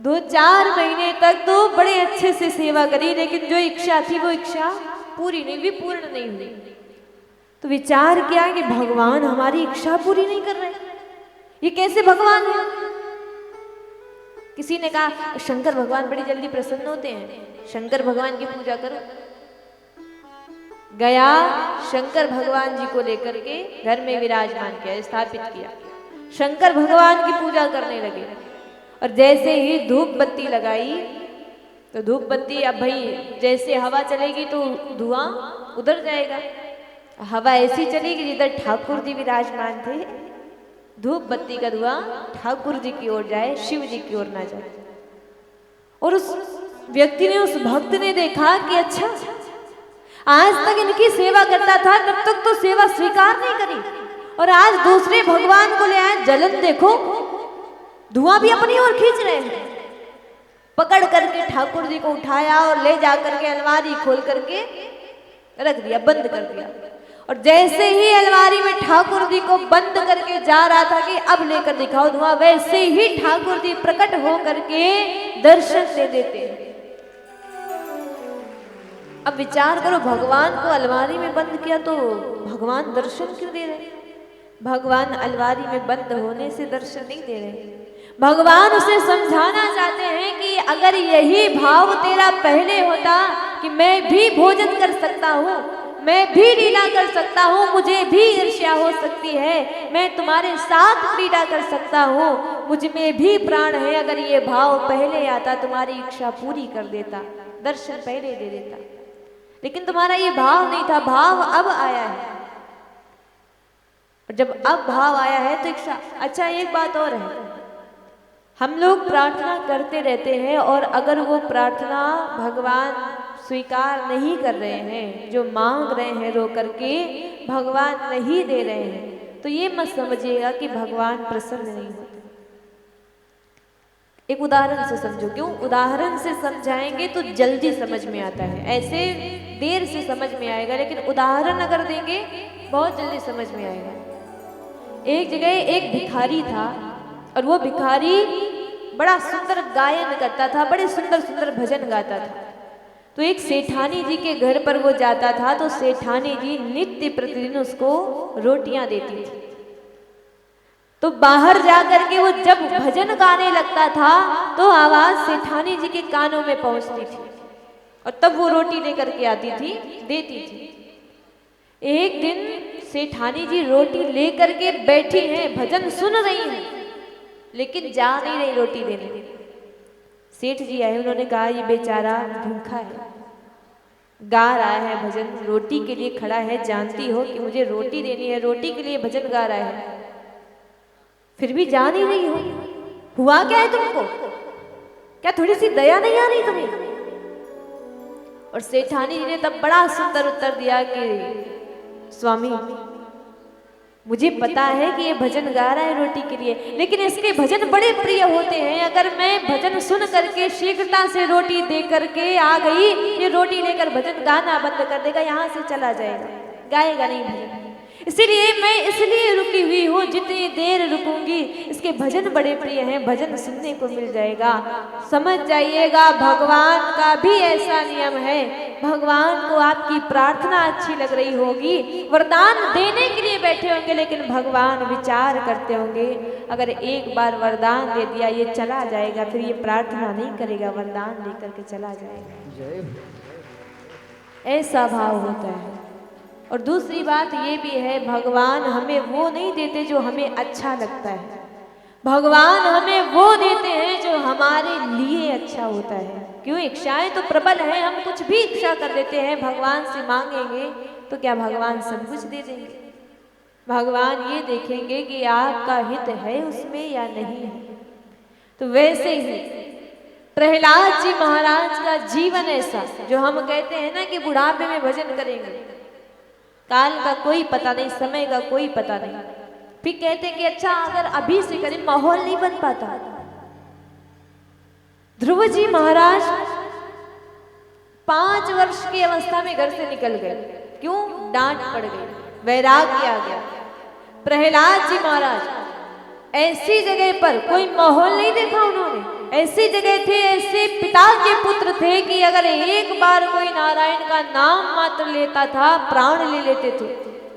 2-4 महीने तक तो बड़े अच्छे से सेवा करी, लेकिन जो इच्छा थी वो इच्छा पूरी नहीं हुई, पूर्ण नहीं हुई। तो विचार किया कि भगवान हमारी इच्छा पूरी नहीं कर रहे, ये कैसे भगवान है। किसी ने कहा शंकर भगवान बड़ी जल्दी प्रसन्न होते हैं, शंकर भगवान की पूजा करो। गया, शंकर भगवान जी को लेकर के घर में विराजमान किया, स्थापित किया, शंकर भगवान की पूजा करने लगे। और जैसे ही धूप बत्ती लगाई तो धूप बत्ती, अब भाई जैसे हवा चलेगी तो धुआं उधर जाएगा, हवा ऐसी चलेगी जिधर ठाकुर जी विराजमान थे, धूप बत्ती का धुआं ठाकुर जी की ओर जाए, शिव जी की ओर ना जाए। और उस व्यक्ति ने, उस भक्त ने देखा कि अच्छा, आज तक इनकी सेवा करता था, तब तक तो सेवा स्वीकार नहीं करी, और आज दूसरे भगवान को ले आए, जलन देखो, धुआं भी अपनी ओर खींच रहे हैं। पकड़ करके ठाकुर जी को उठाया और ले जा करके अलमारी खोल करके रख दिया, बंद कर दिया। और जैसे ही अलमारी में ठाकुर जी को बंद करके जा रहा था कि अब लेकर दिखाओ धुआं, वैसे ही ठाकुर जी प्रकट हो करके दर्शन दे देते हैं। अब विचार करो, भगवान को अलमारी में बंद किया तो भगवान दर्शन क्यों दे रहे? भगवान अलमारी में बंद होने से दर्शन नहीं दे रहे, भगवान उसे समझाना चाहते हैं कि अगर यही भाव तेरा पहले होता कि मैं भी भोजन कर सकता हूँ, मैं भी लीला कर सकता हूँ, मुझे भी ईर्ष्या हो सकती है, मैं तुम्हारे साथ क्रीड़ा कर सकता हूँ, मुझ में भी प्राण है, अगर ये भाव पहले आता तुम्हारी इच्छा पूरी कर देता, दर्शन पहले दे देता। लेकिन तुम्हारा ये भाव नहीं था, भाव अब आया है। और जब अब भाव आया है तो इच्छा। अच्छा, एक बात और है, हम लोग प्रार्थना करते रहते हैं और अगर वो प्रार्थना भगवान स्वीकार नहीं कर रहे हैं, जो मांग रहे हैं रो करके भगवान नहीं दे रहे हैं, तो ये मत समझिएगा कि भगवान प्रसन्न नहीं होते। एक उदाहरण से समझो, क्यों उदाहरण से समझाएंगे तो जल्दी समझ में आता है, ऐसे देर से समझ में आएगा, लेकिन उदाहरण अगर देंगे बहुत जल्दी समझ में आएगा। एक जगह एक भिखारी था और वो भिखारी बड़ा सुंदर गायन करता था, बड़े सुंदर सुंदर भजन गाता था। तो एक सेठानी जी के घर पर वो जाता था, तो सेठानी जी नित्य प्रतिदिन उसको रोटियां देती थी। तो बाहर जाकर के वो जब भजन गाने लगता था तो आवाज सेठानी जी के कानों में पहुंचती थी और तब वो रोटी लेकर के आती थी, देती थी। एक दिन सेठानी जी रोटी लेकर के बैठी हैं, भजन सुन रही हैं, लेकिन जा नहीं रही रोटी देने। सेठ जी आए, उन्होंने कहा ये बेचारा भूखा है, गा रहा है भजन, रोटी के लिए खड़ा है, जानती हो कि मुझे रोटी देनी है, रोटी के लिए भजन गा रहा है, फिर भी जा नहीं रही हो, हुआ क्या है तुमको? क्या थोड़ी सी दया नहीं आ रही तुम्हें? और सेठानी जी ने तब बड़ा सुंदर उत्तर दिया कि स्वामी, मुझे पता है कि ये भजन गा रहा है रोटी के लिए, लेकिन इसके भजन बड़े प्रिय होते हैं, अगर मैं भजन सुन करके शीघ्रता से रोटी दे करके आ गई, ये रोटी लेकर भजन गाना बंद कर देगा, यहाँ से चला जाएगा, गाएगा नहीं भजन। इसीलिए मैं इसलिए रुकी हुई हूँ, जितनी देर रुकूंगी इसके भजन बड़े प्रिय हैं, भजन सुनने को मिल जाएगा। समझ जाइएगा, भगवान का भी ऐसा नियम है, भगवान को आपकी प्रार्थना अच्छी लग रही होगी, वरदान देने के लिए बैठे होंगे, लेकिन भगवान विचार करते होंगे अगर एक बार वरदान दे दिया ये चला जाएगा, फिर ये प्रार्थना नहीं करेगा, वरदान लेकर के चला जाएगा। ऐसा भाव होता है। और दूसरी बात ये भी है, भगवान हमें वो नहीं देते जो हमें अच्छा लगता है, भगवान हमें वो देते हैं जो हमारे लिए अच्छा होता है। क्यों? इच्छाएं तो प्रबल है, हम कुछ भी इच्छा कर देते हैं, भगवान से मांगेंगे तो क्या भगवान सब कुछ दे देंगे? भगवान ये देखेंगे कि आपका हित है उसमें या नहीं है। तो वैसे ही प्रहलाद जी महाराज का जीवन ऐसा, जो हम कहते हैं ना कि बुढ़ापे में भजन करेंगे, काल का कोई पता नहीं, समय का कोई पता नहीं, फिर कहते कि अच्छा अगर अभी से करें, माहौल नहीं बन पाता। ध्रुव जी महाराज 5 वर्ष की अवस्था में घर से निकल गए। क्यों? डांट पड़ गई, वैराग्य आ गया। प्रहलाद जी महाराज ऐसी जगह पर कोई माहौल नहीं देखा उन्होंने, ऐसी जगह थे, ऐसे पिता के पुत्र थे कि अगर एक बार कोई नारायण का नाम मात्र लेता था प्राण ले लेते थे।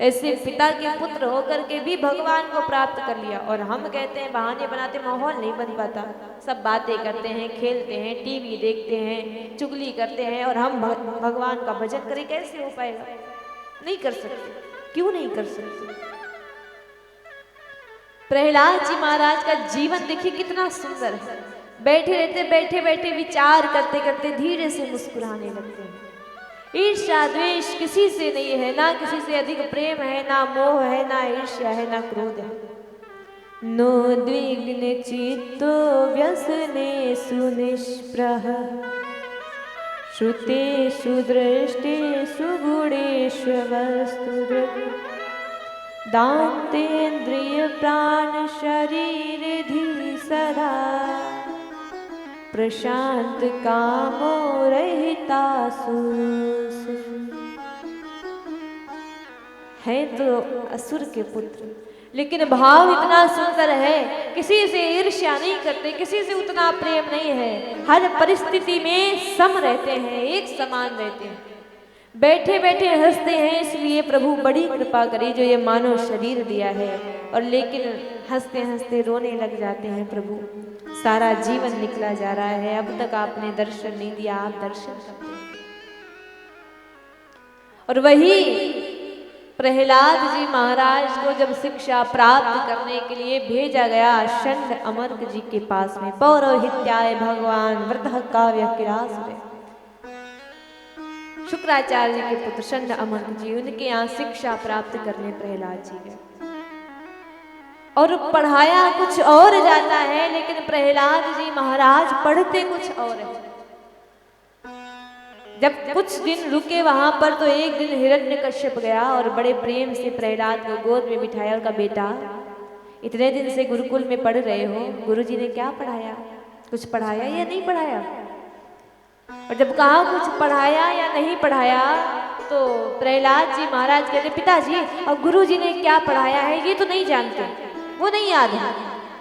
ऐसे पिता के पुत्र होकर के भी भगवान को प्राप्त कर लिया। और हम कहते हैं बहाने बनाते, माहौल नहीं बन पाता, सब बातें करते हैं, खेलते हैं, टीवी देखते हैं, चुगली करते हैं, और हम भगवान का भजन करें, कैसे हो पाएगा? नहीं कर सकते। क्यों नहीं कर सकते? प्रहलाद जी महाराज का जीवन देखिए कितना सुंदर है। बैठे रहते, बैठे बैठे विचार करते करते धीरे से मुस्कुराने लगते हैं। ईर्ष्या द्वेष किसी से नहीं है, ना किसी से अधिक प्रेम है, ना मोह है, ना ईर्ष्या है, ना क्रोध है। नोद्विग्न चित्तो व्यसनेषु निष्प्रह श्रुतेषु दृष्टेषु गुणेषु वस्तुदृक् दान्तेन्द्रिय प्राण शरीरधि सदा प्रशांत कामो रहिता है तो असुर के पुत्र, लेकिन भाव इतना सुंदर है, किसी से ईर्ष्या नहीं करते, किसी से उतना प्रेम नहीं है, हर परिस्थिति में सम रहते हैं, एक समान रहते हैं, बैठे बैठे हंसते हैं। इसलिए प्रभु बड़ी कृपा करी जो ये मानव शरीर दिया है। और लेकिन हंसते हंसते रोने लग जाते हैं प्रभु, सारा जीवन निकला जा रहा है, अब तक आपने दर्शन नहीं दिया, आप दर्शन करते हैं। और वही प्रहलाद जी महाराज को जब शिक्षा प्राप्त करने के लिए भेजा गया षण्ड अमर्क जी के पास में, पौरोहित्याय भगवान व्रतः काव्य किरासुरे, शुक्राचार्य जी के पुत्र षण्ड अमर्क जी, उनके यहाँ शिक्षा प्राप्त करने प्रहलाद जी गए। और पढ़ाया कुछ और जाता है, लेकिन प्रहलाद जी महाराज पढ़ते कुछ और है। जब कुछ दिन रुके वहां पर, तो एक दिन हिरण्यकश्यप गया और बड़े प्रेम से प्रहलाद को गोद में बिठाया। उनका बेटा, इतने दिन से गुरुकुल में पढ़ रहे हो, गुरुजी ने क्या पढ़ाया? कुछ पढ़ाया या नहीं पढ़ाया? और जब कहा कुछ पढ़ाया या नहीं पढ़ाया, तो प्रहलाद जी महाराज कहते, पिताजी अब गुरुजी ने क्या पढ़ाया है ये तो नहीं जानते, वो नहीं याद है,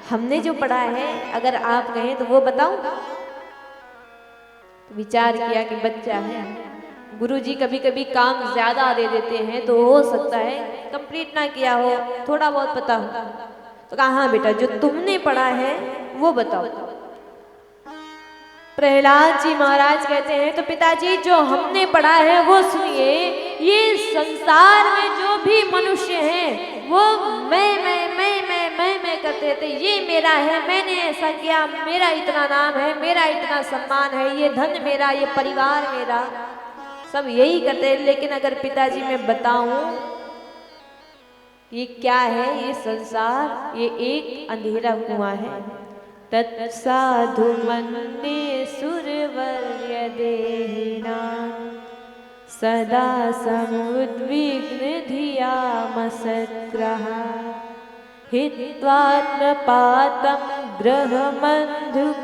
हमने जो पढ़ा है अगर आप कहें तो वो बताऊं। तो विचार किया कि बच्चा है, गुरुजी कभी कभी काम ज्यादा दे देते हैं, तो हो सकता है कंप्लीट ना किया हो, थोड़ा बहुत पता हो। तो कहा हाँ बेटा, जो तुमने पढ़ा है वो बताओ। प्रहलाद जी महाराज कहते हैं, तो पिताजी जो हमने पढ़ा है वो सुनिए। ये संसार में जो भी मनुष्य हैं वो मैं करते थे, ये मेरा है, मैंने ऐसा किया, मेरा इतना नाम है, मेरा इतना सम्मान है, ये धन मेरा, ये परिवार मेरा, सब यही करते हैं। लेकिन अगर पिताजी मैं बताऊं ये क्या है, ये संसार, ये एक अंधेरा कुआं है। तत्साधु मन्ये सुरवर्य देहिना सदा समुद्विग्न धिया मसत्ग्रहा हित्वात्मपातं गृहमन्धुकूपं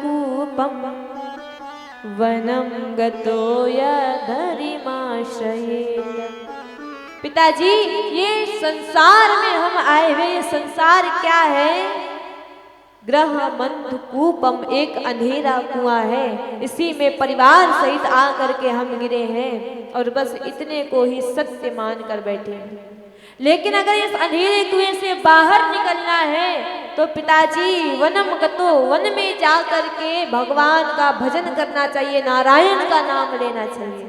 वनं गतो यधरिमाश्रयेत्। पिताजी ये संसार में हम आए हुए, ये संसार क्या है? ग्रह मंधकूपम, एक अंधेरा कुआं है, इसी में परिवार सहित आकर के हम गिरे हैं और बस इतने को ही सत्य मान कर बैठे हैं। लेकिन अगर इस अंधेरे कुएं से बाहर निकलना है तो पिताजी वनम गतो, वन में जाकर के भगवान का भजन करना चाहिए, नारायण का नाम लेना चाहिए।